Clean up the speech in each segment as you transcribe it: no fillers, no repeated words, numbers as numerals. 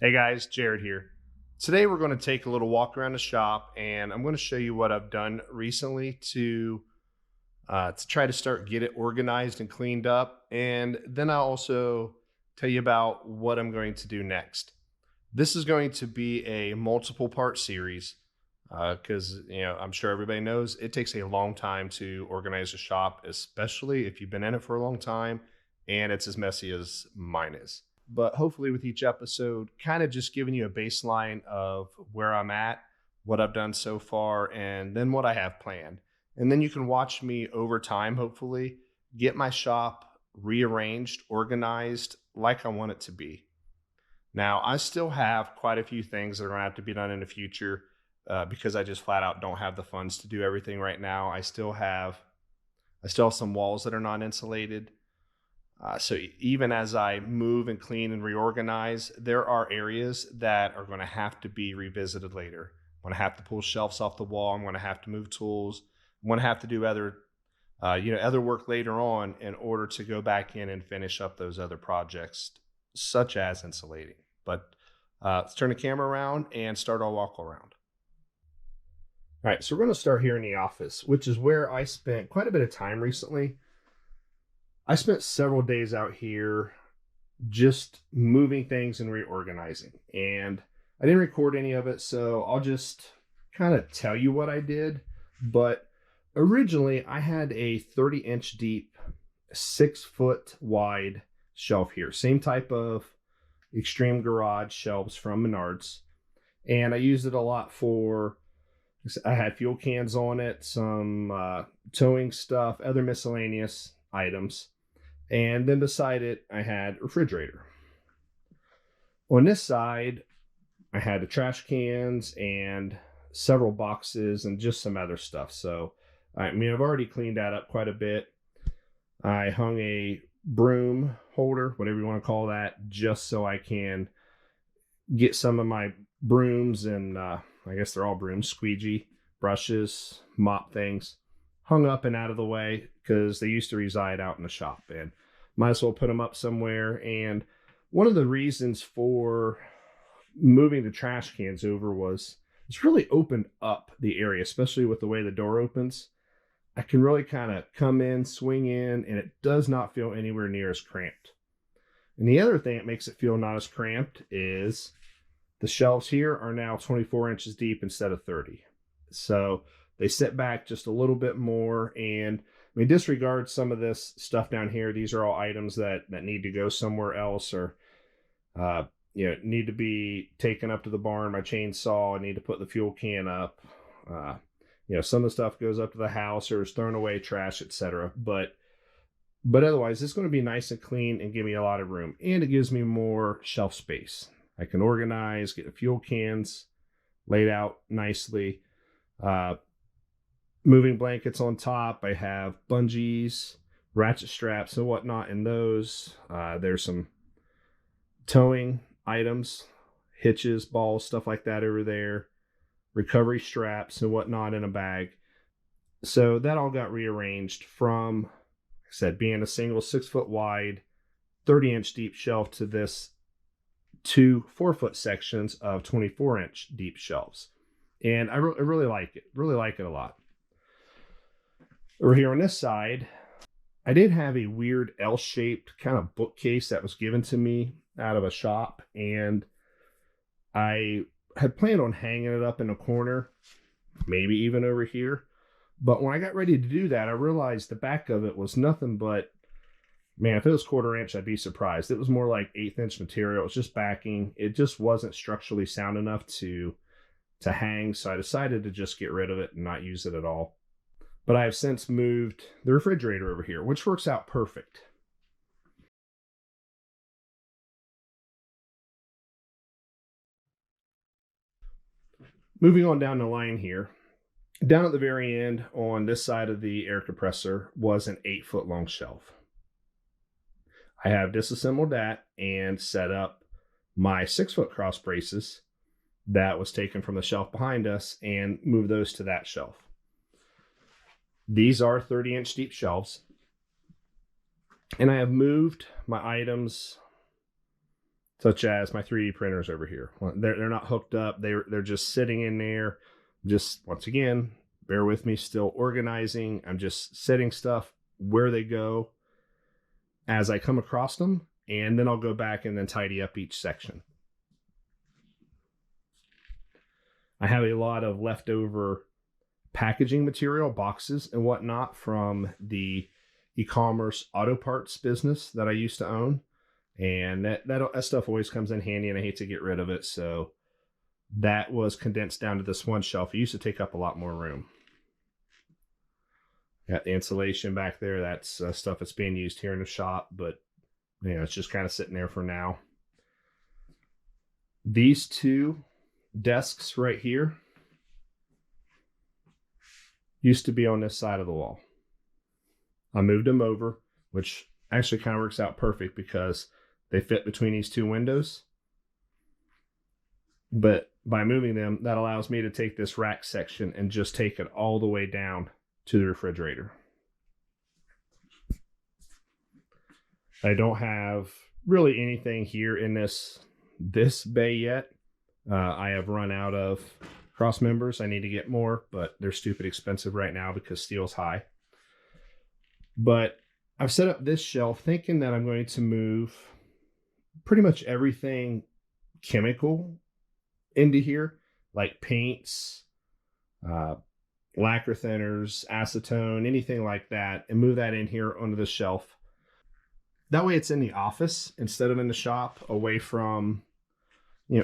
Hey guys, Jared here. Today we're going to take a little walk around the shop and I'm going to show you what I've done recently to try to start get it organized and cleaned up. And then I'll also tell you about what I'm going to do next. This is going to be a multiple part series because I'm sure everybody knows it takes a long time to organize a shop, especially if you've been in it for a long time and it's as messy as mine is. But hopefully, with each episode, kind of just giving you a baseline of where I'm at, what I've done so far, and then what I have planned. And then you can watch me over time, hopefully, get my shop rearranged, organized like I want it to be. Now, I still have quite a few things that are going to have to be done in the future because I just flat out don't have the funds to do everything right now. I still have some walls that are not insulated. So even as I move and clean and reorganize, there are areas that are going to have to be revisited later. I'm going to have to pull shelves off the wall. I'm going to have to move tools. I'm going to have to do other work later on in order to go back in and finish up those other projects, such as insulating. But let's turn the camera around and start our walk around. All right, so we're going to start here in the office, which is where I spent quite a bit of time recently. I spent several days out here just moving things and reorganizing. And I didn't record any of it, so I'll just kind of tell you what I did. But originally, I had a 30-inch deep, 6-foot wide shelf here. Same type of Extreme Garage shelves from Menards. And I used it a lot I had fuel cans on it, some towing stuff, other miscellaneous items. And then beside it, I had a refrigerator. On this side, I had the trash cans and several boxes and just some other stuff. So, I mean, I've already cleaned that up quite a bit. I hung a broom holder, whatever you want to call that, just so I can get some of my brooms and I guess they're all brooms, squeegee, brushes, mop things hung up and out of the way because they used to reside out in the shop and might as well put them up somewhere. And one of the reasons for moving the trash cans over was it's really opened up the area, especially with the way the door opens. I can really kind of come in, swing in, and it does not feel anywhere near as cramped. And the other thing that makes it feel not as cramped is the shelves here are now 24 inches deep instead of 30. So they sit back just a little bit more. And I mean, disregard some of this stuff down here. These are all items that need to go somewhere else or need to be taken up to the barn. My chainsaw, I need to put the fuel can up. Some of the stuff goes up to the house or is thrown away, trash, etc. But otherwise, it's going to be nice and clean and give me a lot of room. And it gives me more shelf space. I can organize, get the fuel cans laid out nicely. Moving blankets on top. I have bungees, ratchet straps, and whatnot in those. There's some towing items, hitches, balls, stuff like that over there. Recovery straps and whatnot in a bag. So that all got rearranged from, like I said, being a single 6-foot wide, 30-inch deep shelf to this 2 4-foot sections of 24-inch deep shelves. And I really like it. Really like it a lot. Over here on this side, I did have a weird L-shaped kind of bookcase that was given to me out of a shop. And I had planned on hanging it up in a corner, maybe even over here. But when I got ready to do that, I realized the back of it was nothing but, man, if it was 1/4 inch, I'd be surprised. It was more like 1/8 inch material. It was just backing. It just wasn't structurally sound enough to hang. So I decided to just get rid of it and not use it at all. But I have since moved the refrigerator over here, which works out perfect. Moving on down the line here, down at the very end on this side of the air compressor was an 8-foot long shelf. I have disassembled that and set up my 6-foot cross braces that was taken from the shelf behind us and moved those to that shelf. These are 30-inch deep shelves. And I have moved my items such as my 3D printers over here. They're not hooked up. They're just sitting in there. Just once again, bear with me, still organizing. I'm just setting stuff where they go as I come across them, and then I'll go back and then tidy up each section. I have a lot of leftover packaging material, boxes and whatnot from the e-commerce auto parts business that I used to own. And that stuff always comes in handy, and I hate to get rid of it. So that was condensed down to this one shelf. It used to take up a lot more room. Got the insulation back there. That's stuff that's being used here in the shop, but it's just kind of sitting there for now. These two desks right here used to be on this side of the wall. I moved them over, which actually kind of works out perfect because they fit between these two windows. But by moving them, that allows me to take this rack section and just take it all the way down to the refrigerator. I don't have really anything here in this bay yet. I have run out of cross members. I need to get more, but they're stupid expensive right now because steel's high. But I've set up this shelf thinking that I'm going to move pretty much everything chemical into here, like paints, lacquer thinners, acetone, anything like that, and move that in here onto the shelf. That way it's in the office instead of in the shop, away from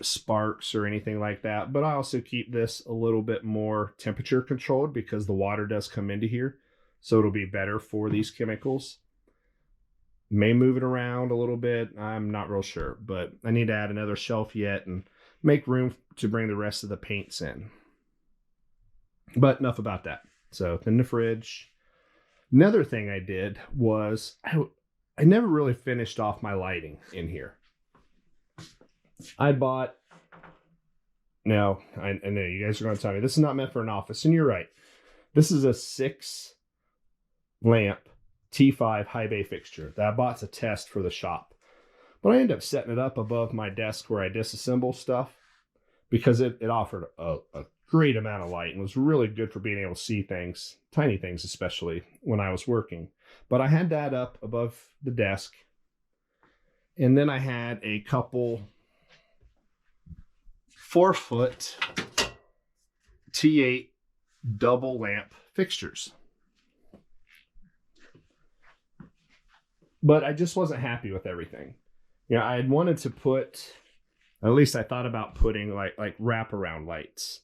sparks or anything like that. But I also keep this a little bit more temperature controlled because the water does come into here, so it'll be better for these chemicals. May move it around a little bit. I'm not real sure, but I need to add another shelf yet and make room to bring the rest of the paints in. But enough about that. So in the fridge. Another thing I did was I never really finished off my lighting in here. I bought, now I know you guys are going to tell me this is not meant for an office, and you're right. This is a 6 lamp T5 high bay fixture that I bought to test for the shop. But I ended up setting it up above my desk where I disassemble stuff because it offered a great amount of light and was really good for being able to see things, tiny things especially, when I was working. But I had that up above the desk. And then I had a couple 4-foot T8 double lamp fixtures. But I just wasn't happy with everything. I had wanted to put, at least I thought about putting like wraparound lights,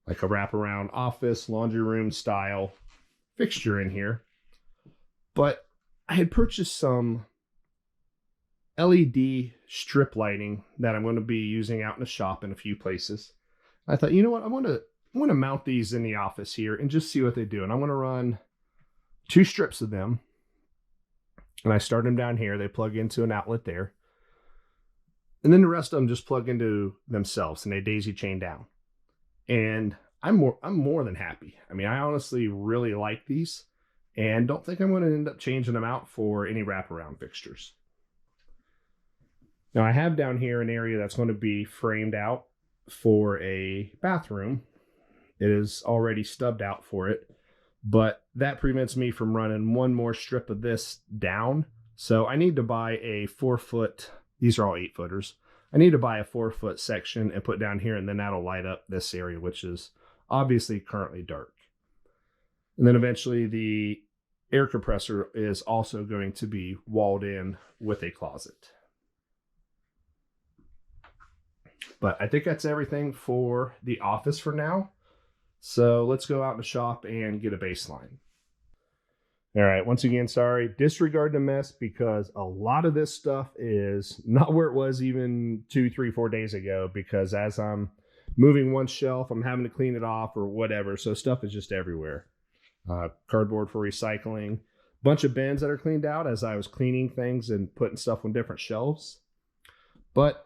like a wraparound office, laundry room style fixture in here. But I had purchased some LED strip lighting that I'm going to be using out in the shop in a few places. I thought, you know what, I want to mount these in the office here and just see what they do. And I'm going to run 2 strips of them. And I start them down here. They plug into an outlet there. And then the rest of them just plug into themselves and they daisy chain down. And I'm more than happy. I mean, I honestly really like these and don't think I'm going to end up changing them out for any wraparound fixtures. Now I have down here an area that's going to be framed out for a bathroom. It is already stubbed out for it, but that prevents me from running one more strip of this down. So I need to buy a 4-foot, these are all 8-footers. I need to buy a 4-foot section and put down here, and then that'll light up this area, which is obviously currently dark. And then eventually the air compressor is also going to be walled in with a closet. But I think that's everything for the office for now. So let's go out in the shop and get a baseline. All right, once again, sorry, disregard the mess because a lot of this stuff is not where it was even 2, 3, 4 days ago, because as I'm moving one shelf, I'm having to clean it off or whatever. So stuff is just everywhere. Cardboard for recycling, bunch of bins that are cleaned out as I was cleaning things and putting stuff on different shelves. But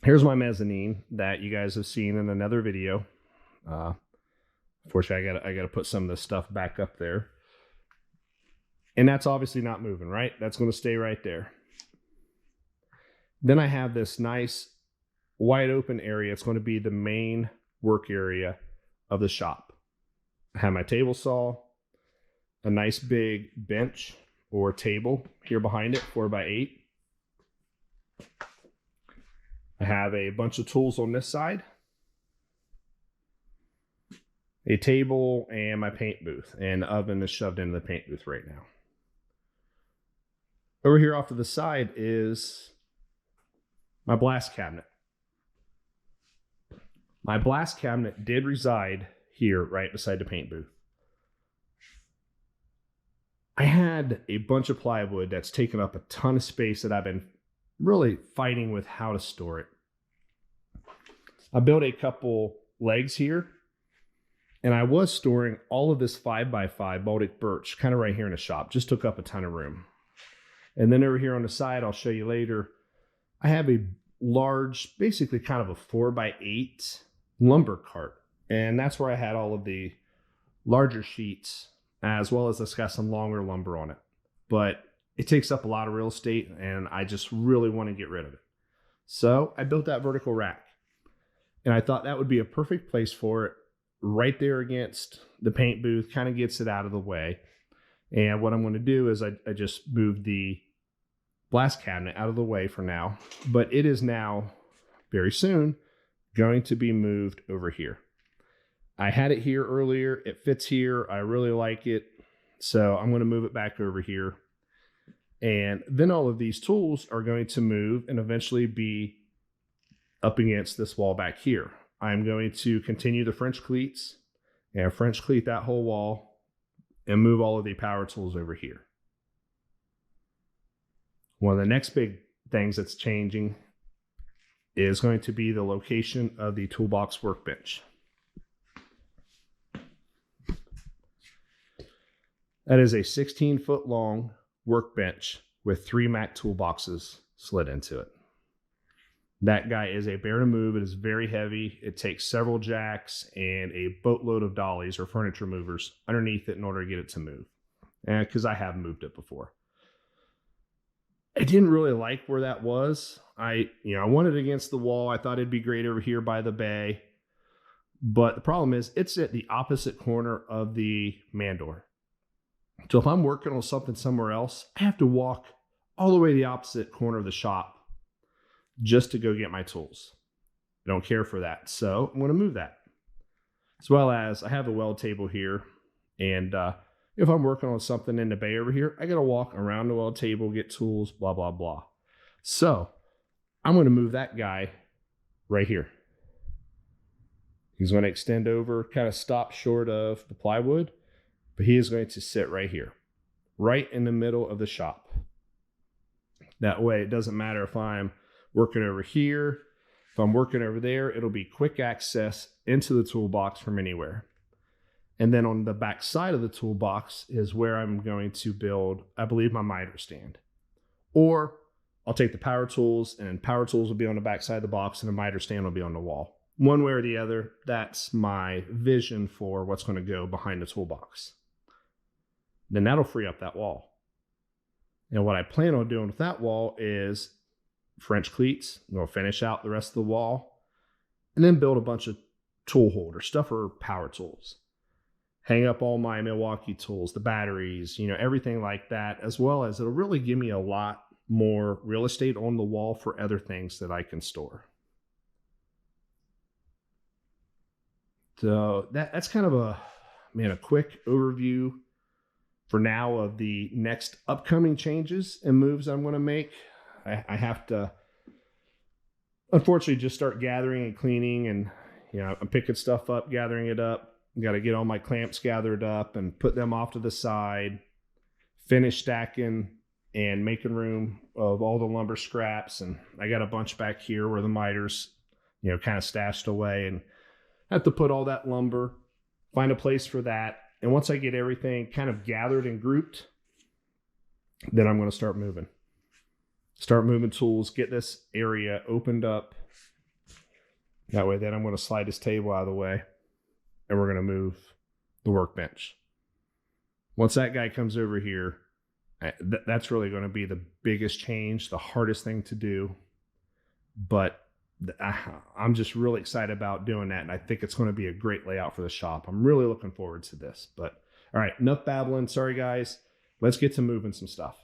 here's my mezzanine that you guys have seen in another video. Unfortunately, I got to put some of this stuff back up there. And that's obviously not moving, right? That's going to stay right there. Then I have this nice wide open area. It's going to be the main work area of the shop. I have my table saw, a nice big bench or table here behind it, 4x8. I have a bunch of tools on this side, a table, and my paint booth, and the oven is shoved into the paint booth right now. Over here off to the side is my blast cabinet. My blast cabinet did reside here right beside the paint booth. I had a bunch of plywood that's taken up a ton of space that I've been really fighting with how to store it. I built a couple legs here, and I was storing all of this 5x5 Baltic birch kind of right here in the shop. Just took up a ton of room. And then over here on the side, I'll show you later, I have a large, basically kind of a 4x8 lumber cart. And that's where I had all of the larger sheets, as well as it's got some longer lumber on it. But it takes up a lot of real estate, and I just really want to get rid of it. So I built that vertical rack, and I thought that would be a perfect place for it, right there against the paint booth, kind of gets it out of the way. And what I'm going to do is I just moved the blast cabinet out of the way for now, but it is now very soon going to be moved over here. I had it here earlier. It fits here. I really like it. So I'm going to move it back over here. And then all of these tools are going to move and eventually be up against this wall back here. I'm going to continue the French cleats and French cleat that whole wall and move all of the power tools over here. One of the next big things that's changing is going to be the location of the toolbox workbench. That is a 16-foot long workbench with 3 Mac toolboxes slid into it. That guy is a bear to move. It is very heavy. It takes several jacks and a boatload of dollies or furniture movers underneath it in order to get it to move. And because I have moved it before. I didn't really like where that was. I wanted it against the wall. I thought it'd be great over here by the bay. But the problem is it's at the opposite corner of the man door. So if I'm working on something somewhere else, I have to walk all the way to the opposite corner of the shop just to go get my tools. I don't care for that. So I'm going to move that. As well as I have a weld table here. And if I'm working on something in the bay over here, I got to walk around the weld table, get tools, blah, blah, blah. So I'm going to move that guy right here. He's going to extend over, kind of stop short of the plywood, but he is going to sit right here, right in the middle of the shop. That way it doesn't matter if I'm working over here, if I'm working over there, it'll be quick access into the toolbox from anywhere. And then on the back side of the toolbox is where I'm going to build, I believe, my miter stand. Or I'll take the power tools, and power tools will be on the back side of the box and the miter stand will be on the wall. One way or the other, that's my vision for what's going to go behind the toolbox. Then that'll free up that wall. And what I plan on doing with that wall is French cleats. I'm going to finish out the rest of the wall and then build a bunch of tool holders, stuff for power tools. Hang up all my Milwaukee tools, the batteries, everything like that, as well as it'll really give me a lot more real estate on the wall for other things that I can store. So that's kind of a quick overview for now of the next upcoming changes and moves I'm going to make. I have to, unfortunately, just start gathering and cleaning, and I'm picking stuff up, gathering it up. Got to get all my clamps gathered up and put them off to the side, finish stacking and making room of all the lumber scraps. And I got a bunch back here where the miters, kind of stashed away, and I have to put all that lumber, find a place for that. And once I get everything kind of gathered and grouped, then I'm going to start moving. Start moving tools, get this area opened up. That way, then I'm going to slide this table out of the way, and we're going to move the workbench. Once that guy comes over here, that's really going to be the biggest change, the hardest thing to do. but I'm just really excited about doing that. And I think it's going to be a great layout for the shop. I'm really looking forward to this. But all right, enough babbling. Sorry, guys. Let's get to moving some stuff.